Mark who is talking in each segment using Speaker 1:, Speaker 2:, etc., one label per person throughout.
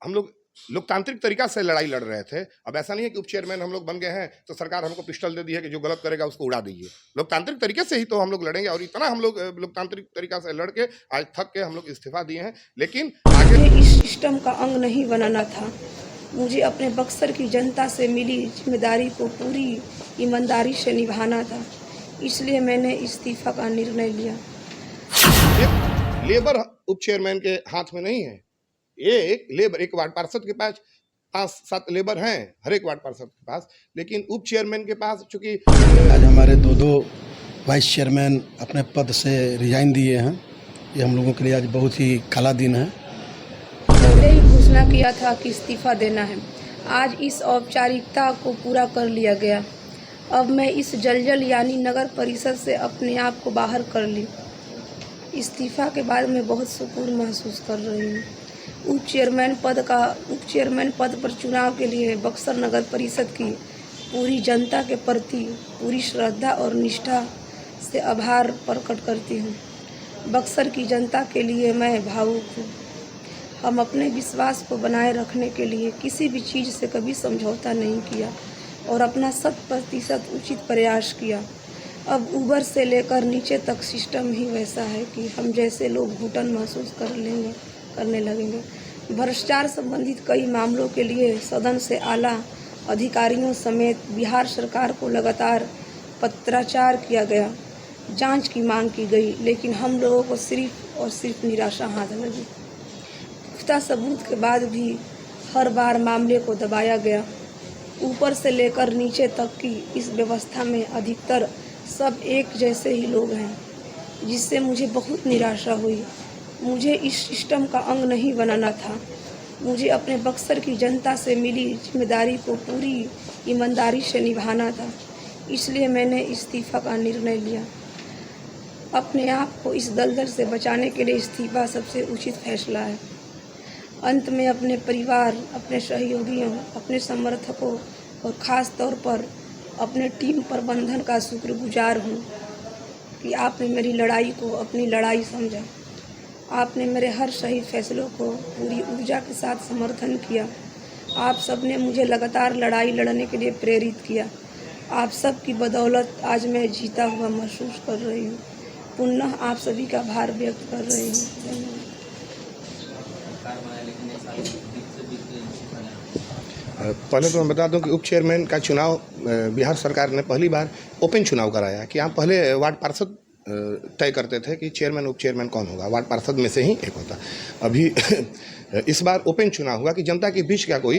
Speaker 1: हम लोग लोकतांत्रिक तरीका से लड़ाई लड़ रहे थे। अब ऐसा नहीं है कि उप चेयरमैन हम लोग बन गए हैं तो सरकार हमको पिस्टल दे दी है कि जो गलत करेगा उसको उड़ा दीजिए। लोकतांत्रिक तरीके से ही तो हम लोग लड़ेंगे और इतना हम लोग लोकतांत्रिक तरीका से लड़ के आज थक के हम लोग इस्तीफा दिए हैं। लेकिन आगे
Speaker 2: मुझे इस सिस्टम का अंग नहीं बनाना था। मुझे अपने बक्सर की जनता से मिली जिम्मेदारी को पूरी ईमानदारी से निभाना था, इसलिए मैंने इस्तीफा का निर्णय लिया।
Speaker 1: लेबर उप चेयरमैन के हाथ में नहीं है। ये एक वार्ड पार्षद के पास 5-7 लेबर हैं हर एक वार्ड पार्षद के पास, लेकिन उप चेयरमैन के पास चूंकि
Speaker 3: आज हमारे दो वाइस चेयरमैन अपने पद से रिजाइन दिए हैं। ये हम लोगों के लिए आज बहुत ही काला दिन है।
Speaker 2: पहले ही घोषणा किया था कि इस्तीफा देना है। आज इस औपचारिकता को पूरा कर लिया गया। अब मैं इस जलजल यानी नगर परिषद से अपने आप को बाहर कर ली। इस्तीफा के बाद मैं बहुत सुकून महसूस कर रही हूँ। उप चेयरमैन पद पर चुनाव के लिए बक्सर नगर परिषद की पूरी जनता के प्रति पूरी श्रद्धा और निष्ठा से आभार प्रकट करती हूँ। बक्सर की जनता के लिए मैं भावुक हूँ। हम अपने विश्वास को बनाए रखने के लिए किसी भी चीज़ से कभी समझौता नहीं किया और अपना 100% उचित प्रयास किया। अब ऊपर से लेकर नीचे तक सिस्टम ही वैसा है कि हम जैसे लोग घुटन महसूस करने लगेंगे। भ्रष्टाचार संबंधित कई मामलों के लिए सदन से आला अधिकारियों समेत बिहार सरकार को लगातार पत्राचार किया गया, जांच की मांग की गई, लेकिन हम लोगों को सिर्फ और सिर्फ निराशा हाथ लगी। पुख्ता सबूत के बाद भी हर बार मामले को दबाया गया। ऊपर से लेकर नीचे तक की इस व्यवस्था में अधिकतर सब एक जैसे ही लोग हैं, जिससे मुझे बहुत निराशा हुई। मुझे इस सिस्टम का अंग नहीं बनाना था। मुझे अपने बक्सर की जनता से मिली जिम्मेदारी को पूरी ईमानदारी से निभाना था, इसलिए मैंने इस्तीफा का निर्णय लिया। अपने आप को इस दलदल से बचाने के लिए इस्तीफा सबसे उचित फैसला है। अंत में अपने परिवार, अपने सहयोगियों, अपने समर्थकों और ख़ास तौर पर अपने टीम प्रबंधन का शुक्रगुजार हूँ कि आपने मेरी लड़ाई को अपनी लड़ाई समझा। आपने मेरे हर सही फैसलों को पूरी ऊर्जा के साथ समर्थन किया। आप सब ने मुझे लगातार लड़ाई लड़ने के लिए प्रेरित किया। आप सब की बदौलत आज मैं जीता हुआ महसूस कर रही हूँ। पुनः आप सभी का आभार व्यक्त कर रही हूँ। धन्यवाद।
Speaker 1: पहले तो मैं बता दूं कि उप चेयरमैन का चुनाव बिहार सरकार ने पहली बार ओपन चुनाव कराया कि आप पहले वार्ड पार्षद तय करते थे कि चेयरमैन उप चेयरमैन कौन होगा, वार्ड पार्षद में से ही एक होता। अभी इस बार ओपन चुनाव हुआ कि जनता के बीच का कोई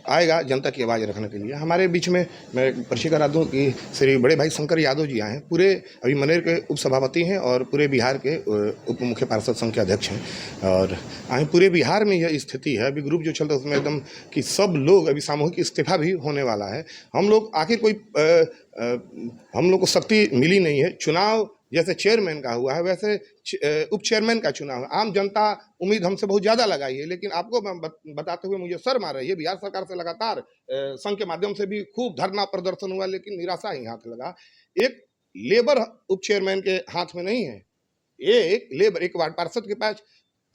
Speaker 1: आएगा जनता की आवाज़ रखने के लिए। हमारे बीच में मैं परिचय करा दूं कि श्री बड़े भाई शंकर यादव जी आए हैं, पूरे अभी मनेर के उपसभापति हैं और पूरे बिहार के उप मुख्य पार्षद संघ के अध्यक्ष हैं। और पूरे बिहार में यह स्थिति है, अभी ग्रुप जो चलता है उसमें एकदम कि सब लोग अभी सामूहिक इस्तीफा भी होने वाला है। हम लोग आखिर कोई हम लोग को शक्ति मिली नहीं है। चुनाव जैसे चेयरमैन का हुआ है वैसे उप चेयरमैन का चुनाव है। आम जनता उम्मीद हमसे बहुत ज़्यादा लगाई है, लेकिन आपको मैं बताते हुए मुझे शर्म आ रही है। बिहार सरकार से लगातार संघ के माध्यम से भी खूब धरना प्रदर्शन हुआ, लेकिन निराशा ही हाथ लगा। एक लेबर उप चेयरमैन के हाथ में नहीं है। एक वार्ड पार्षद के पास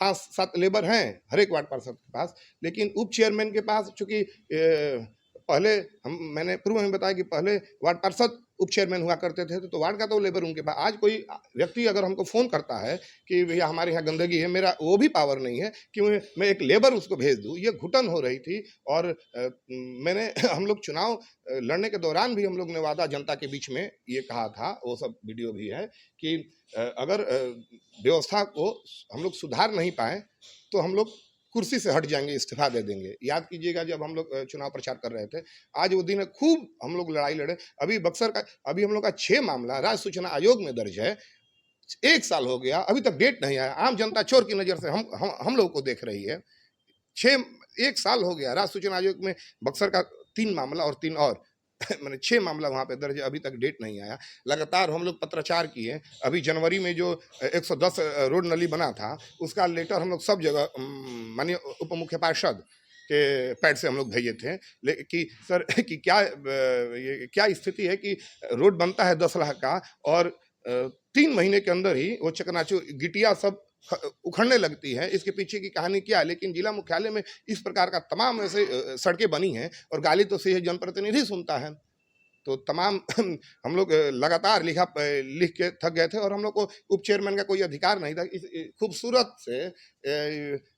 Speaker 1: 5-7 लेबर हैं हर एक वार्ड पार्षद के पास, लेकिन उप चेयरमैन के पास चूंकि पहले मैंने पूर्व में बताया कि पहले वार्ड पार्षद उप चेयरमैन हुआ करते थे तो वार्ड का तो लेबर उनके पास। आज कोई व्यक्ति अगर हमको फ़ोन करता है कि भैया हमारे यहाँ गंदगी है, मेरा वो भी पावर नहीं है कि मैं एक लेबर उसको भेज दूँ। ये घुटन हो रही थी। और मैंने हम लोग चुनाव लड़ने के दौरान भी हम लोग ने वादा जनता के बीच में ये कहा था, वो सब वीडियो भी है कि अगर व्यवस्था को हम लोग सुधार नहीं पाए तो हम लोग कुर्सी से हट जाएंगे, इस्तीफा दे देंगे। याद कीजिएगा जब हम लोग चुनाव प्रचार कर रहे थे, आज वो दिन है, खूब हम लोग लड़ाई लड़े। अभी बक्सर का अभी हम लोग का 6 मामला राज्य सूचना आयोग में दर्ज है। 1 साल हो गया, अभी तक डेट नहीं आया। आम जनता चोर की नज़र से हम लोग को देख रही है। 1 साल हो गया, राज्य सूचना आयोग में बक्सर का 3 मामला और 3 और मैंने 6 मामला वहाँ पे दर्ज है, अभी तक डेट नहीं आया। लगातार हम लोग पत्राचार किए। अभी जनवरी में जो 110 रोड नली बना था उसका लेटर हम लोग सब जगह माननीय उप मुख्य पार्षद के पैड से हम लोग भेजे थे कि सर कि क्या स्थिति है कि रोड बनता है 10 लाख का और 3 महीने के अंदर ही वो चकनाचूर गिटिया सब उखड़ने लगती है। इसके पीछे की कहानी क्या है? लेकिन जिला मुख्यालय में इस प्रकार का तमाम ऐसे सड़कें बनी हैं और गाली तो सिर्फ जनप्रतिनिधि सुनता है। तो तमाम हम लोग लगातार लिख के थक गए थे और हम लोग को उप चेयरमैन का कोई अधिकार नहीं था। इस खूबसूरत से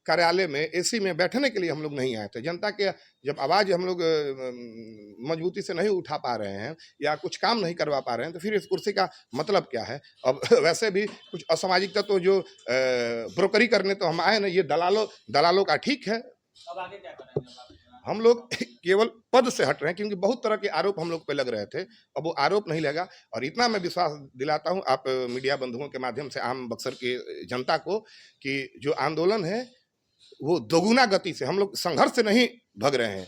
Speaker 1: कार्यालय में एसी में बैठने के लिए हम लोग नहीं आए थे। जनता के जब आवाज़ हम लोग मजबूती से नहीं उठा पा रहे हैं या कुछ काम नहीं करवा पा रहे हैं तो फिर इस कुर्सी का मतलब क्या है? अब वैसे भी कुछ असामाजिक तत्व जो ब्रोकरी करने तो हम आए ना, ये दलालों का ठीक है।
Speaker 4: अब आगे क्या करेंगे आप?
Speaker 1: हम लोग केवल पद से हट रहे हैं क्योंकि बहुत तरह के आरोप हम लोग पे लग रहे थे। अब वो आरोप नहीं लगा और इतना मैं विश्वास दिलाता हूं आप मीडिया बंधुओं के माध्यम से आम बक्सर की जनता को कि जो आंदोलन है वो दोगुना गति से, हम लोग संघर्ष से नहीं भग रहे हैं,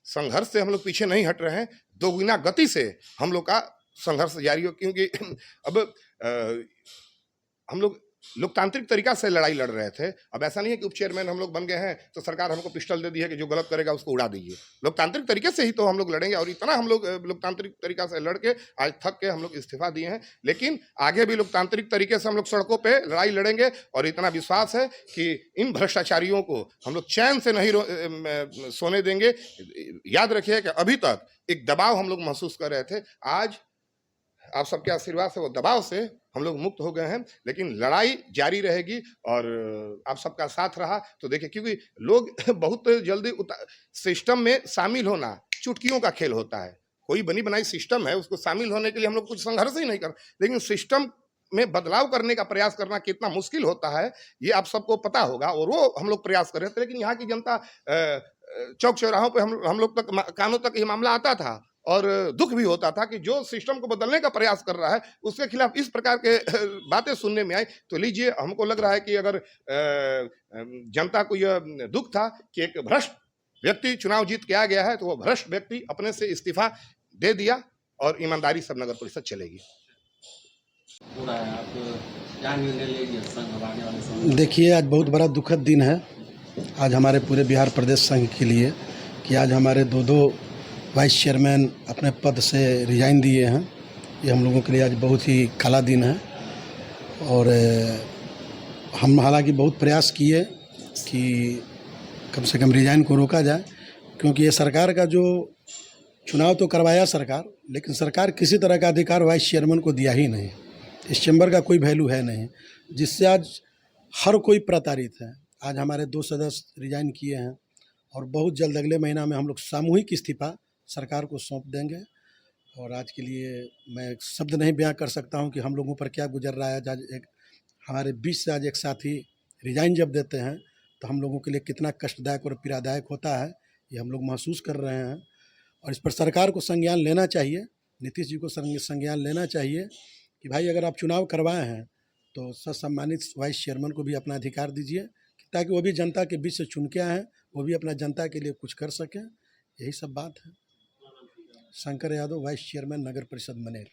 Speaker 1: संघर्ष से हम लोग पीछे नहीं हट रहे हैं, दोगुना गति से हम लोग का संघर्ष जारी हो। क्योंकि अब हम लोग लोकतांत्रिक तरीका से लड़ाई लड़ रहे थे। अब ऐसा नहीं है कि उप चेयरमैन हम लोग बन गए हैं तो सरकार हमको पिस्टल दे दी है कि जो गलत करेगा उसको उड़ा दीजिए। लोकतांत्रिक तरीके से ही तो हम लोग लड़ेंगे और इतना हम लोग लोकतांत्रिक तरीका से लड़ के आज थक के हम लोग इस्तीफा दिए हैं। लेकिन आगे भी लोकतांत्रिक तरीके से हम लोग सड़कों पर लड़ाई लड़ेंगे और इतना विश्वास है कि इन भ्रष्टाचारियों को हम लोग चैन से नहीं सोने देंगे। याद रखिए कि अभी तक एक दबाव हम लोग महसूस कर रहे थे, आज आप सबके आशीर्वाद से वो दबाव से हम लोग मुक्त हो गए हैं। लेकिन लड़ाई जारी रहेगी और आप सबका साथ रहा तो देखिए, क्योंकि लोग बहुत जल्दी सिस्टम में शामिल होना चुटकियों का खेल होता है। कोई बनी बनाई सिस्टम है, उसको शामिल होने के लिए हम लोग कुछ संघर्ष ही नहीं कर, लेकिन सिस्टम में बदलाव करने का प्रयास करना कितना मुश्किल होता है ये आप सबको पता होगा और वो हम लोग प्रयास कर रहे थे। लेकिन यहाँ की जनता चौक चौराहों पे हम लोग तक कानों तक ये मामला आता था और दुख भी होता था कि जो सिस्टम को बदलने का प्रयास कर रहा है उसके खिलाफ इस प्रकार के बातें सुनने में आई। तो लीजिए, हमको लग रहा है कि अगर जनता को यह दुख था कि एक भ्रष्ट व्यक्ति चुनाव जीत के आ गया है तो वो भ्रष्ट व्यक्ति अपने से इस्तीफा दे दिया और ईमानदारी सब नगर परिषद चलेगी।
Speaker 4: पूरा है आप क्या निर्णय लेंगे संघ आने वाले समय?
Speaker 3: देखिए, आज बहुत बड़ा दुखद दिन है आज हमारे पूरे बिहार प्रदेश संघ के लिए कि आज हमारे दो वाइस चेयरमैन अपने पद से रिजाइन दिए हैं। ये हम लोगों के लिए आज बहुत ही काला दिन है और हम हालांकि बहुत प्रयास किए कि कम से कम रिजाइन को रोका जाए, क्योंकि ये सरकार का जो चुनाव तो करवाया सरकार, लेकिन सरकार किसी तरह का अधिकार वाइस चेयरमैन को दिया ही नहीं। इस चैम्बर का कोई वैल्यू है नहीं, जिससे आज हर कोई प्रताड़ित है। आज हमारे 2 सदस्य रिजाइन किए हैं और बहुत जल्द अगले महीना में हम लोग सामूहिक इस्तीफा सरकार को सौंप देंगे। और आज के लिए मैं शब्द नहीं बयां कर सकता हूं कि हम लोगों पर क्या गुजर रहा है। आज एक हमारे बीच से आज एक साथी रिजाइन जब देते हैं तो हम लोगों के लिए कितना कष्टदायक और पीड़ादायक होता है, ये हम लोग महसूस कर रहे हैं। और इस पर सरकार को संज्ञान लेना चाहिए, नीतीश जी को संज्ञान लेना चाहिए कि भाई अगर आप चुनाव करवाए हैं तो सम्मानित वाइस चेयरमैन को भी अपना अधिकार दीजिए, ताकि वो भी जनता के बीच से चुन के आए, वो भी अपना जनता के लिए कुछ कर सकें। यही सब बात है। शंकर यादव, वाइस चेयरमैन नगर परिषद मनेर।